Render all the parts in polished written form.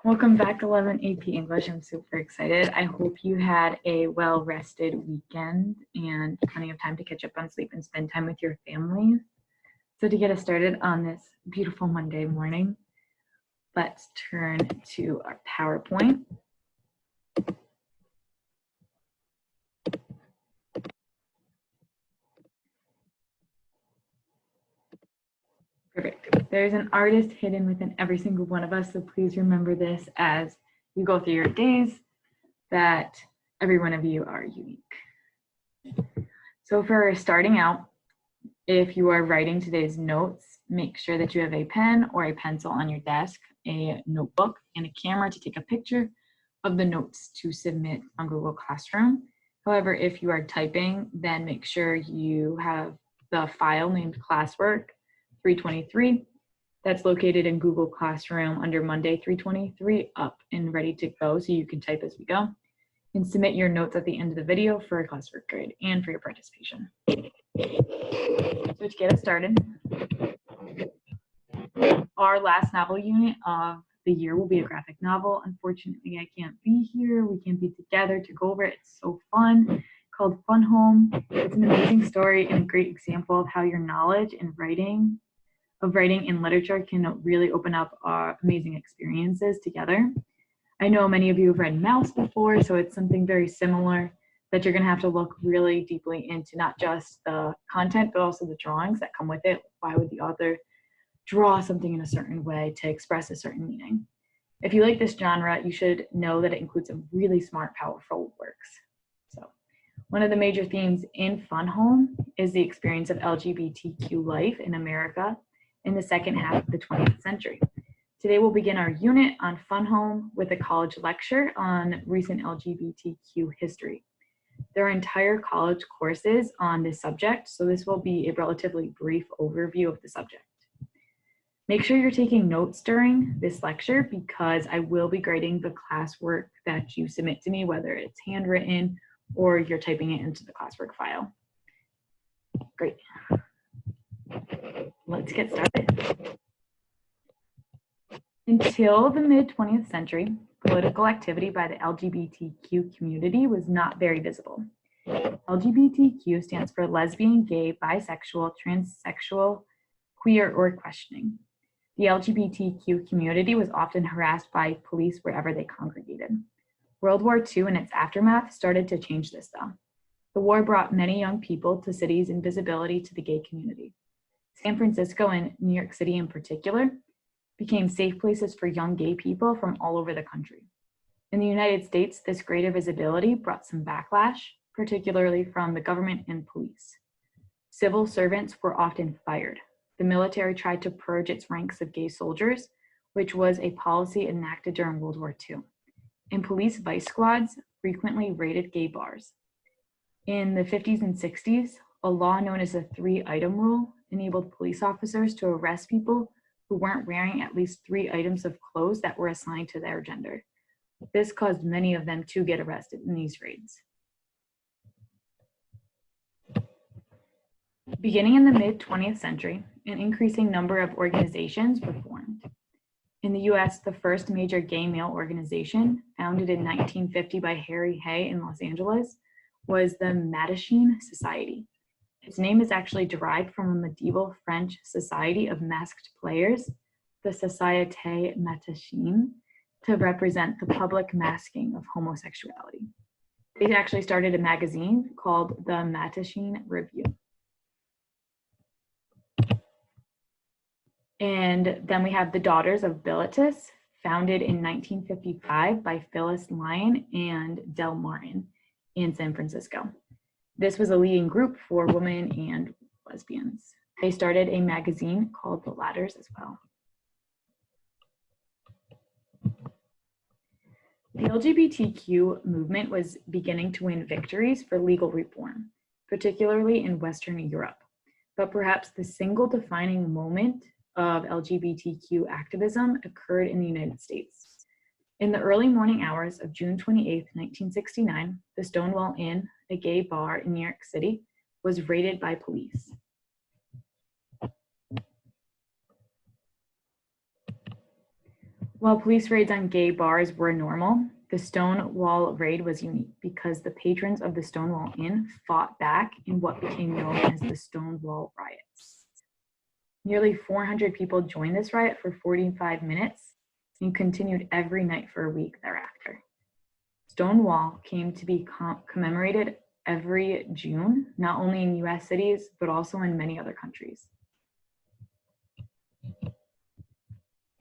Welcome back to 11 AP English. I'm super excited. I hope you had a well-rested weekend and plenty of time to catch up on sleep and spend time with your families. So to get us started on this beautiful Monday morning, let's turn to our PowerPoint. Perfect. There's an artist hidden within every single one of us, so please remember this as you go through your days, that every one of you are unique. So for starting out, if you are writing today's notes, make sure that you have a pen or a pencil on your desk, a notebook, and a camera to take a picture of the notes to submit on Google Classroom. However, if you are typing, then make sure you have the file named Classwork 323 that's located in Google Classroom under Monday 323 up and ready to go so you can type as we go, and submit your notes at the end of the video for a classwork grade and for your participation. So to get us started, our last novel unit of the year will be a graphic novel. Unfortunately, I can't be here. We can't be together to go over it. It's so fun, called Fun Home. It's an amazing story and a great example of how your knowledge and writing and literature can really open up our amazing experiences together. I know many of you have read Mouse before, so it's something very similar that you're going to have to look really deeply into, not just the content, but also the drawings that come with it. Why would the author draw something in a certain way to express a certain meaning? If you like this genre, you should know that it includes some really smart, powerful works. So one of the major themes in Fun Home is the experience of LGBTQ life in America in the second half of the 20th century. Today we'll begin our unit on Fun Home with a college lecture on recent LGBTQ history. There are entire college courses on this subject, so this will be a relatively brief overview of the subject. Make sure you're taking notes during this lecture because I will be grading the classwork that you submit to me, whether it's handwritten or you're typing it into the classwork file. Great. Let's get started. Until the mid-20th century, political activity by the LGBTQ community was not very visible. LGBTQ stands for lesbian, gay, bisexual, transsexual, queer, or questioning. The LGBTQ community was often harassed by police wherever they congregated. World War II and its aftermath started to change this, though. The war brought many young people to cities and visibility to the gay community. San Francisco and New York City in particular became safe places for young gay people from all over the country. In the United States, this greater visibility brought some backlash, particularly from the government and police. Civil servants were often fired. The military tried to purge its ranks of gay soldiers, which was a policy enacted during World War II. And police vice squads frequently raided gay bars. In the 50s and 60s, a law known as the 3-item rule enabled police officers to arrest people who weren't wearing at least 3 items of clothes that were assigned to their gender. This caused many of them to get arrested in these raids. Beginning in the mid-20th century, an increasing number of organizations were formed. In the US, the first major gay male organization, founded in 1950 by Harry Hay in Los Angeles, was the Mattachine Society. Its name is actually derived from a medieval French society of masked players, the Société Mattachine, to represent the public masking of homosexuality. They actually started a magazine called the Mattachine Review. And then we have the Daughters of Bilitis, founded in 1955 by Phyllis Lyon and Del Martin in San Francisco. This was a leading group for women and lesbians. They started a magazine called The Ladders as well. The LGBTQ movement was beginning to win victories for legal reform, particularly in Western Europe. But perhaps the single defining moment of LGBTQ activism occurred in the United States. In the early morning hours of June 28, 1969, the Stonewall Inn, a gay bar in New York City, was raided by police. While police raids on gay bars were normal, the Stonewall raid was unique because the patrons of the Stonewall Inn fought back in what became known as the Stonewall riots. Nearly 400 people joined this riot for 45 minutes and continued every night for a week thereafter. Stonewall came to be commemorated every June, not only in US cities, but also in many other countries.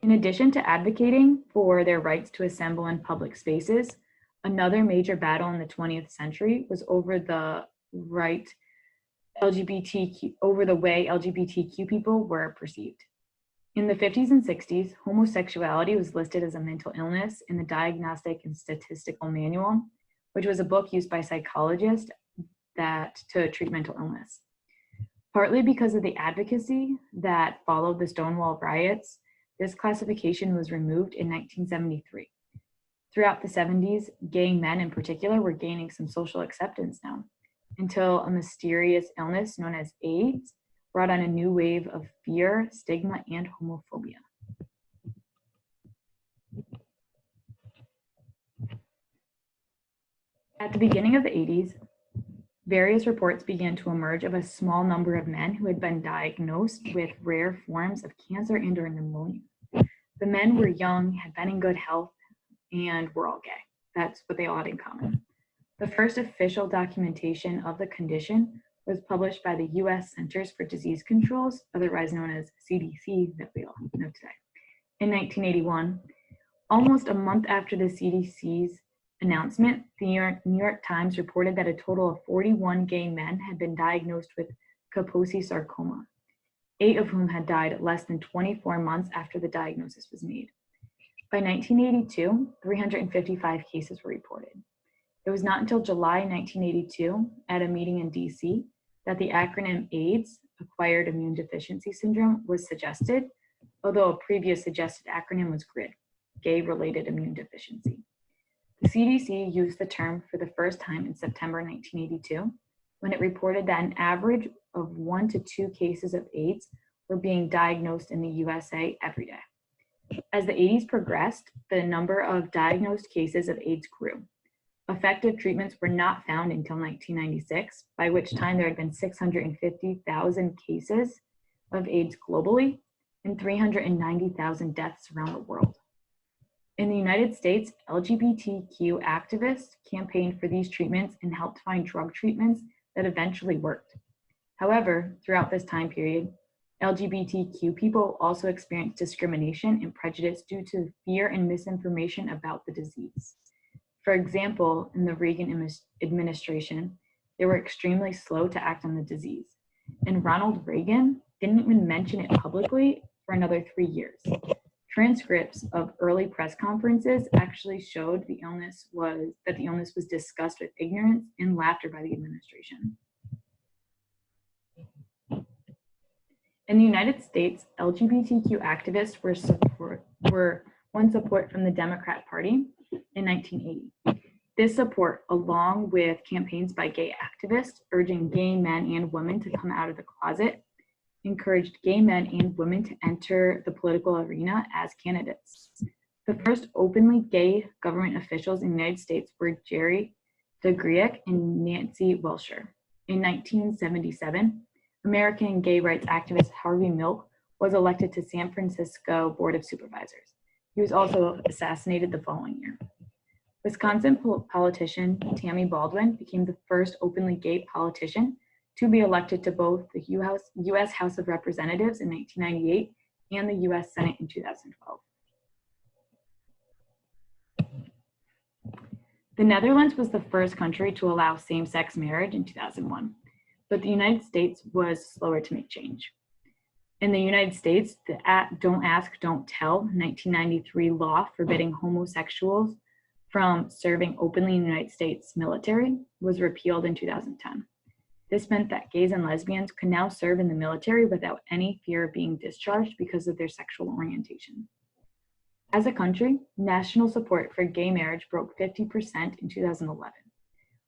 In addition to advocating for their rights to assemble in public spaces, another major battle in the 20th century was over the way LGBTQ people were perceived. In the 50s and 60s, homosexuality was listed as a mental illness in the Diagnostic and Statistical Manual, which was a book used by psychologists to treat mental illness. Partly because of the advocacy that followed the Stonewall riots, this classification was removed in 1973. Throughout the 70s, gay men in particular were gaining some social acceptance now, until a mysterious illness known as AIDS brought on a new wave of fear, stigma, and homophobia. At the beginning of the 80s, various reports began to emerge of a small number of men who had been diagnosed with rare forms of cancer and/or pneumonia. The men were young, had been in good health, and were all gay. That's what they all had in common. The first official documentation of the condition was published by the US Centers for Disease Control, otherwise known as CDC, that we all know today, in 1981. Almost a month after the CDC's announcement, the New York Times reported that a total of 41 gay men had been diagnosed with Kaposi sarcoma, 8 of whom had died less than 24 months after the diagnosis was made. By 1982, 355 cases were reported. It was not until July 1982, at a meeting in DC, that the acronym AIDS, Acquired Immune Deficiency Syndrome, was suggested, although a previous suggested acronym was GRID, Gay-Related Immune Deficiency. The CDC used the term for the first time in September 1982, when it reported that an average of 1 to 2 cases of AIDS were being diagnosed in the USA every day. As the 80s progressed, the number of diagnosed cases of AIDS grew. Effective treatments were not found until 1996, by which time there had been 650,000 cases of AIDS globally and 390,000 deaths around the world. In the United States, LGBTQ activists campaigned for these treatments and helped find drug treatments that eventually worked. However, throughout this time period, LGBTQ people also experienced discrimination and prejudice due to fear and misinformation about the disease. For example, in the Reagan administration, they were extremely slow to act on the disease, and Ronald Reagan didn't even mention it publicly for another 3 years. Transcripts of early press conferences actually showed the illness was discussed with ignorance and laughter by the administration. In the United States, LGBTQ activists won support from the Democrat Party in 1980. This support, along with campaigns by gay activists urging gay men and women to come out of the closet, encouraged gay men and women to enter the political arena as candidates. The first openly gay government officials in the United States were Jerry DeGriek and Nancy Wilshire. In 1977, American gay rights activist Harvey Milk was elected to San Francisco Board of Supervisors. He was also assassinated the following year. Wisconsin politician Tammy Baldwin became the first openly gay politician to be elected to both the U.S. House of Representatives in 1998 and the U.S. Senate in 2012. The Netherlands was the first country to allow same-sex marriage in 2001, but the United States was slower to make change. In the United States, the Don't Ask, Don't Tell 1993 law forbidding homosexuals from serving openly in the United States military was repealed in 2010. This meant that gays and lesbians could now serve in the military without any fear of being discharged because of their sexual orientation. As a country, national support for gay marriage broke 50% in 2011.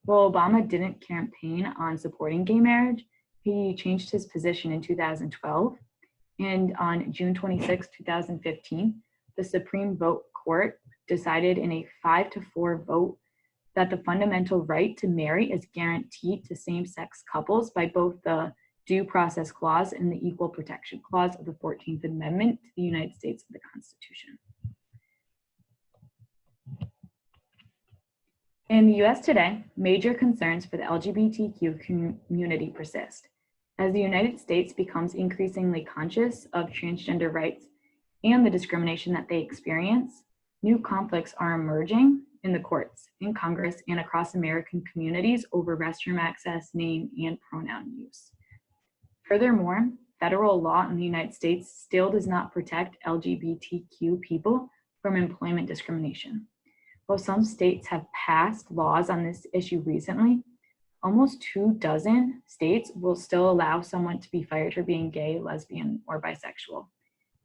While Obama didn't campaign on supporting gay marriage, he changed his position in 2012, and on June 26, 2015, the Supreme Court decided in a 5-4 vote that the fundamental right to marry is guaranteed to same-sex couples by both the Due Process Clause and the Equal Protection Clause of the 14th Amendment to the United States of the Constitution. In the US today, major concerns for the LGBTQ community persist. As the United States becomes increasingly conscious of transgender rights and the discrimination that they experience, new conflicts are emerging in the courts, in Congress, and across American communities over restroom access, name, and pronoun use. Furthermore, federal law in the United States still does not protect LGBTQ people from employment discrimination. While some states have passed laws on this issue recently, almost 24 states will still allow someone to be fired for being gay, lesbian, or bisexual.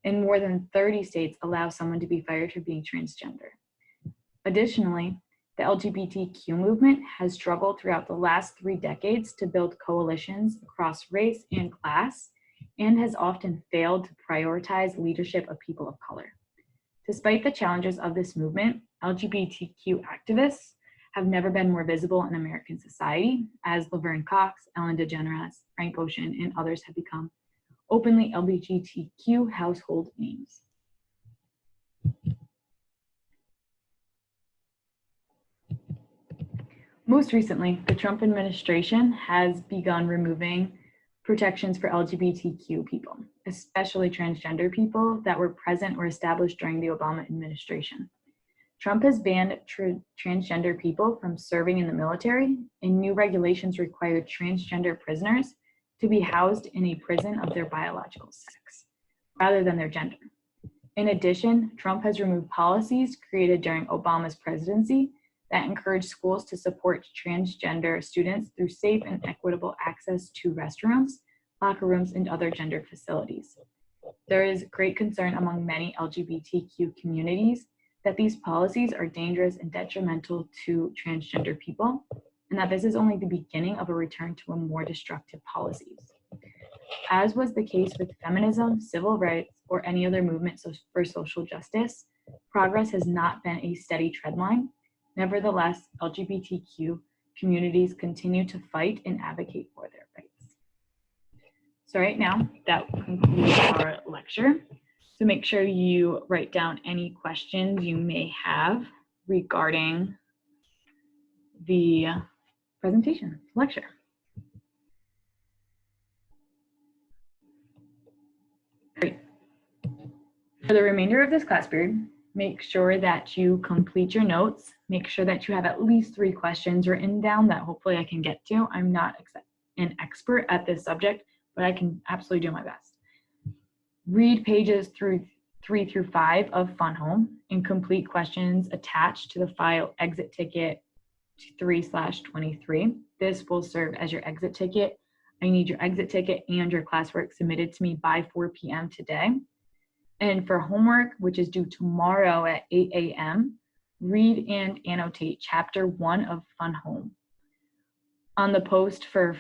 And more than 30 states allow someone to be fired for being transgender. Additionally, the LGBTQ movement has struggled throughout the last 3 decades to build coalitions across race and class, and has often failed to prioritize leadership of people of color. Despite the challenges of this movement, LGBTQ activists have never been more visible in American society, as Laverne Cox, Ellen DeGeneres, Frank Ocean, and others have become openly LGBTQ household names. Most recently, the Trump administration has begun removing protections for LGBTQ people, especially transgender people that were present or established during the Obama administration. Trump has banned transgender people from serving in the military, and new regulations require transgender prisoners to be housed in a prison of their biological sex, rather than their gender. In addition, Trump has removed policies created during Obama's presidency that encourage schools to support transgender students through safe and equitable access to restrooms, locker rooms, and other gendered facilities. There is great concern among many LGBTQ communities that these policies are dangerous and detrimental to transgender people, and that this is only the beginning of a return to a more destructive policies. As was the case with feminism, civil rights, or any other movement for social justice, progress has not been a steady trendline. Nevertheless, LGBTQ communities continue to fight and advocate for their rights. So right now, that concludes our lecture. So make sure you write down any questions you may have regarding the presentation, lecture. Great. For the remainder of this class period, make sure that you complete your notes. Make sure that you have at least 3 questions written down that hopefully I can get to. I'm not an expert at this subject, but I can absolutely do my best. Read pages 3 through 5 of Fun Home and complete questions attached to the file exit ticket 3/23. This will serve as your exit ticket. I need your exit ticket and your classwork submitted to me by 4 p.m. today. And for homework, which is due tomorrow at 8 a.m., read and annotate chapter 1 of Fun Home. On the post for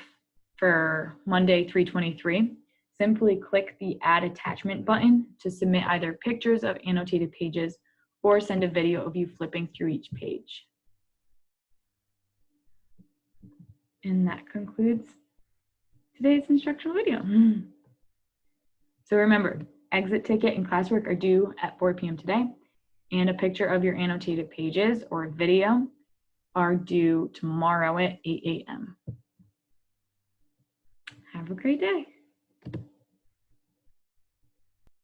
Monday 3/23, simply click the Add Attachment button to submit either pictures of annotated pages or send a video of you flipping through each page. And that concludes today's instructional video. So remember, exit ticket and classwork are due at 4 p.m. today, and a picture of your annotated pages or video are due tomorrow at 8 a.m. Have a great day.